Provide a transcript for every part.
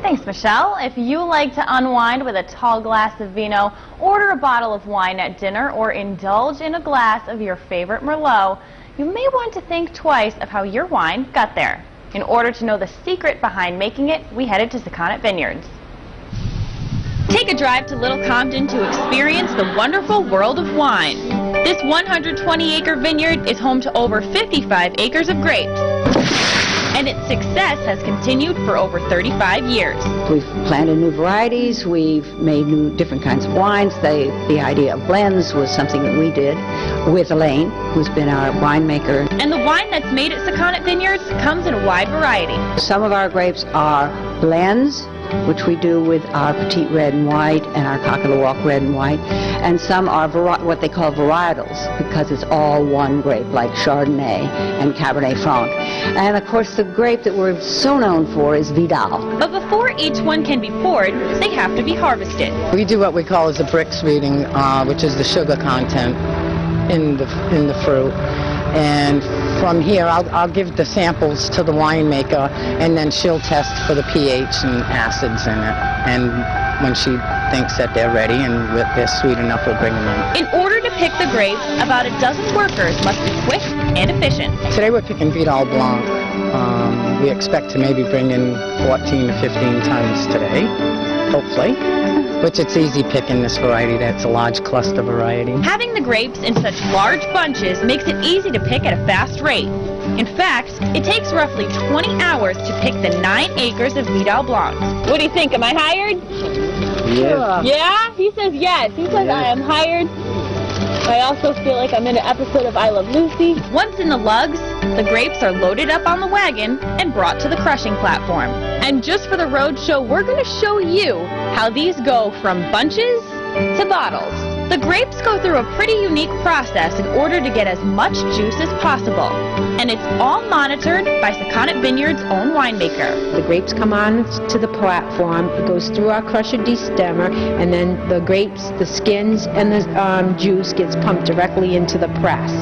Thanks, Michelle. If you like to unwind with a tall glass of Vino, order a bottle of wine at dinner, or indulge in a glass of your favorite Merlot, you may want to think twice of how your wine got there. In order to know the secret behind making it, we headed to Sakonnet Vineyards. Take a drive to Little Compton to experience the wonderful world of wine. This 120-acre vineyard is home to over 55 acres of grapes, and its success has continued for over 35 years. We've planted new varieties, we've made new different kinds of wines. The idea of blends was something that we did with Elaine, who's been our winemaker. And the wine that's made at Sakonnet Vineyards comes in a wide variety. Some of our grapes are blends, which we do with our Petite Red and White and our Cock of the Walk Red and White, and some are what they call varietals, because it's all one grape, like Chardonnay and Cabernet Franc. And of course the grape that we're so known for is Vidal. But before each one can be poured, they have to be harvested. We do what we call as a Brix reading, which is the sugar content in the fruit. And from here, I'll give the samples to the winemaker, and then she'll test for the pH and acids in it. And when she thinks that they're ready and they're sweet enough, we'll bring them in. In order to pick the grapes, about a dozen workers must be quick and efficient. Today we're picking Vidal Blanc. We expect to maybe bring in 14 to 15 tons today, hopefully. Which it's easy picking this variety. That's a large cluster variety. Having the grapes in such large bunches makes it easy to pick at a fast rate. In fact, it takes roughly 20 hours to pick the 9 acres of Vidal Blancs. What do you think? Am I hired? Yeah. Yeah? He says yes. He says I am hired. I also feel like I'm in an episode of I Love Lucy. Once in the lugs, the grapes are loaded up on the wagon and brought to the crushing platform. And just for the road show, we're going to show you how these go from bunches to bottles. The grapes go through a pretty unique process in order to get as much juice as possible. And it's all monitored by Sakonnet Vineyards' own winemaker. The grapes come on to the platform, it goes through our crusher destemmer, and then the grapes, the skins, and the juice gets pumped directly into the press.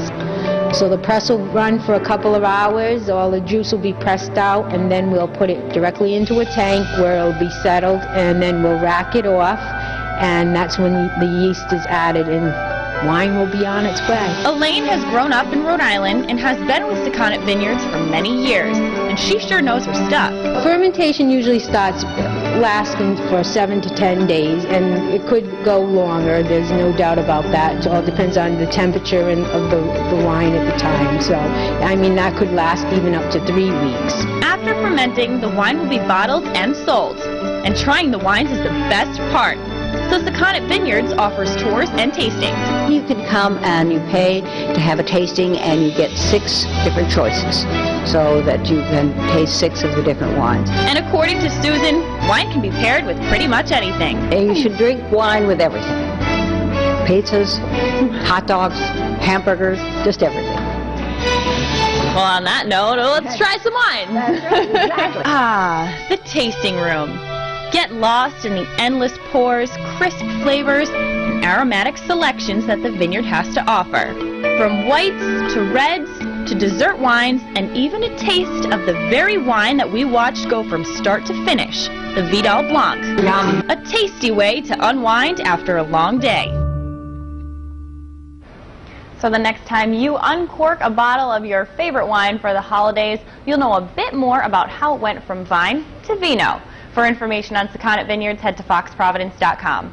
So the press will run for a couple of hours, all the juice will be pressed out, and then we'll put it directly into a tank where it'll be settled, and then we'll rack it off, and that's when the yeast is added and wine will be on its way. Elaine has grown up in Rhode Island and has been with Sakonnet Vineyards for many years, and she sure knows her stuff. Fermentation usually starts lasting for 7 to 10 days, and it could go longer. There's no doubt about that. It all depends on the temperature of the wine at the time. So, I mean, that could last even up to 3 weeks. After fermenting, the wine will be bottled and sold, and trying the wines is the best part. So Sakonnet Vineyards offers tours and tastings. You can come and you pay to have a tasting, and you get 6 different choices, so that you can taste 6 of the different wines. And according to Susan, wine can be paired with pretty much anything. And you should drink wine with everything. Pizzas, hot dogs, hamburgers, just everything. Well, on that note, let's try some wine. That's right, exactly. The tasting room. Get lost in the endless pours, crisp flavors, and aromatic selections that the vineyard has to offer. From whites to reds to dessert wines, and even a taste of the very wine that we watched go from start to finish, the Vidal Blanc. Yum. A tasty way to unwind after a long day. So the next time you uncork a bottle of your favorite wine for the holidays, you'll know a bit more about how it went from vine to Vino. For information on Sakonnet Vineyards, head to foxprovidence.com.